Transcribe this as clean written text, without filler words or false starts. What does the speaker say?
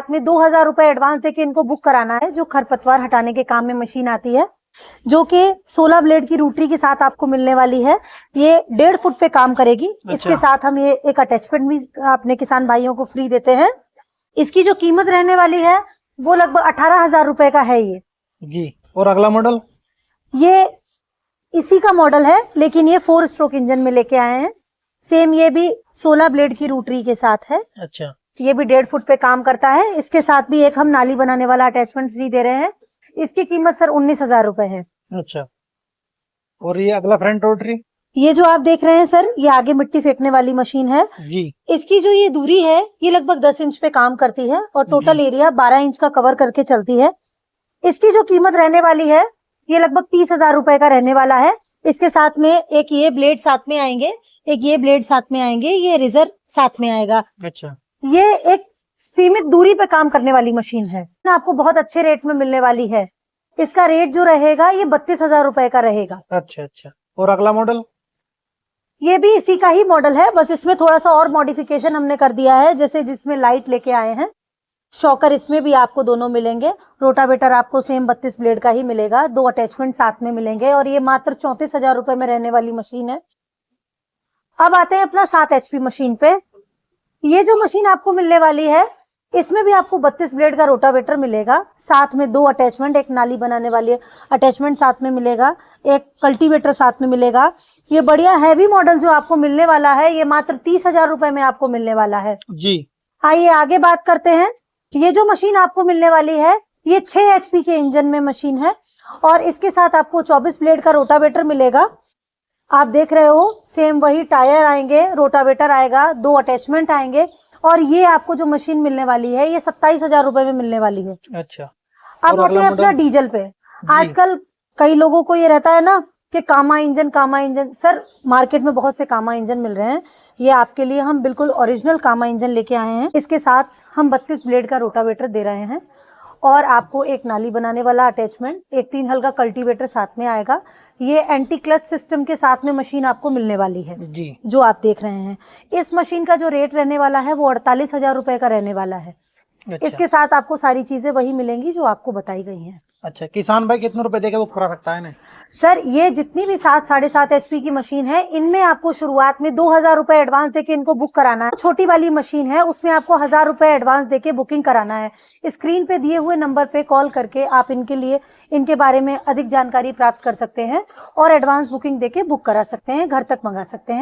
शुरुआत में 2000 रुपए एडवांस देके इनको बुक कराना है। जो खरपतवार हटाने के काम में मशीन आती है, जो कि 16 ब्लेड की रोटरी के साथ आपको मिलने वाली है। ये 1.5 फुट पे काम करेगी। इसके साथ हम ये एक अटैचमेंट भी अपने किसान भाइयों को फ्री देते हैं। इसकी जो कीमत रहने वाली है वो लगभग 18,000 रुपए का है ये जी। और अगला मॉडल, ये इसी का मॉडल है, लेकिन ये 4 स्ट्रोक इंजन में लेके आए हैं। सेम ये भी 16 ब्लेड की रोटरी के साथ है। अच्छा। ये भी 1.5 फुट पे काम करता है। इसके साथ भी एक हम नाली बनाने वाला अटैचमेंट फ्री दे रहे हैं। इसकी कीमत सर 19,000 रुपए है। अच्छा। और ये अगला फ्रंट रोटरी, ये जो आप देख रहे हैं सर, ये आगे मिट्टी फेंकने वाली मशीन है जी। इसकी जो ये दूरी है ये लगभग 10 इंच पे काम करती है और टोटल एरिया 12 इंच का कवर करके चलती है। इसकी जो कीमत रहने वाली है ये लगभग 30,000 रुपए का रहने वाला है। इसके साथ में एक ये ब्लेड साथ में आएंगे, एक ये ब्लेड साथ में आएंगे, ये रिजर्व साथ में आएगा। अच्छा। ये एक सीमित दूरी पे काम करने वाली मशीन है, आपको बहुत अच्छे रेट में मिलने वाली है। इसका रेट जो रहेगा ये 32,000 रुपए का रहेगा। अच्छा अच्छा। और अगला मॉडल, ये भी इसी का ही मॉडल है, बस इसमें थोड़ा सा और मॉडिफिकेशन हमने कर दिया है। जैसे जिसमें लाइट लेके आए हैं, शॉकर इसमें भी आपको दोनों मिलेंगे। रोटावेटर आपको सेम 32 ब्लेड का ही मिलेगा, 2 अटैचमेंट साथ में मिलेंगे और ये मात्र 34,000 रुपए में रहने वाली मशीन है। अब आते हैं अपना 7 HP मशीन पे। ये जो मशीन आपको मिलने वाली है इसमें भी आपको 32 ब्लेड का रोटावेटर मिलेगा, साथ में 2 अटैचमेंट, एक नाली बनाने वाली अटैचमेंट साथ में मिलेगा, एक कल्टीवेटर साथ में मिलेगा। ये बढ़िया हैवी मॉडल जो आपको मिलने वाला है ये मात्र 30,000 रुपए में आपको मिलने वाला है जी। आइए आगे बात करते हैं। ये जो मशीन आपको मिलने वाली है ये 6 HP के इंजन में मशीन है और इसके साथ आपको 24 ब्लेड का रोटावेटर मिलेगा। आप देख रहे हो सेम वही टायर आएंगे, रोटावेटर आएगा, 2 अटैचमेंट आएंगे और ये आपको जो मशीन मिलने वाली है ये 27,000 रुपए में मिलने वाली है। अच्छा। अब आते हैं अपना डीजल पे। आजकल कई लोगों को ये रहता है ना कि कामा इंजन। सर मार्केट में बहुत से कामा इंजन मिल रहे हैं, ये आपके लिए हम बिल्कुल ओरिजिनल कामा इंजन लेके आए हैं। इसके साथ हम 32 ब्लेड का रोटावेटर दे रहे हैं और आपको एक नाली बनाने वाला अटैचमेंट, एक 3 हल का कल्टीवेटर साथ में आएगा। ये एंटी क्लच सिस्टम के साथ में मशीन आपको मिलने वाली है जी। जो आप देख रहे हैं। इस मशीन का जो रेट रहने वाला है वो 48,000 रुपए का रहने वाला है। अच्छा। इसके साथ आपको सारी चीजें वही मिलेंगी जो आपको बताई गई हैं। अच्छा, किसान भाई कितने रुपए देके वो करा सकता है ना? सर ये जितनी भी 7 साढ़े 7 HP की मशीन है इनमें आपको शुरुआत में 2000 रुपए एडवांस देके इनको बुक कराना है। छोटी वाली मशीन है उसमें आपको 1000 रुपए एडवांस देके बुकिंग कराना है। स्क्रीन पे दिए हुए नंबर पे कॉल करके आप इनके बारे में अधिक जानकारी प्राप्त कर सकते हैं और एडवांस बुकिंग देके बुक करा सकते हैं, घर तक मंगा सकते हैं।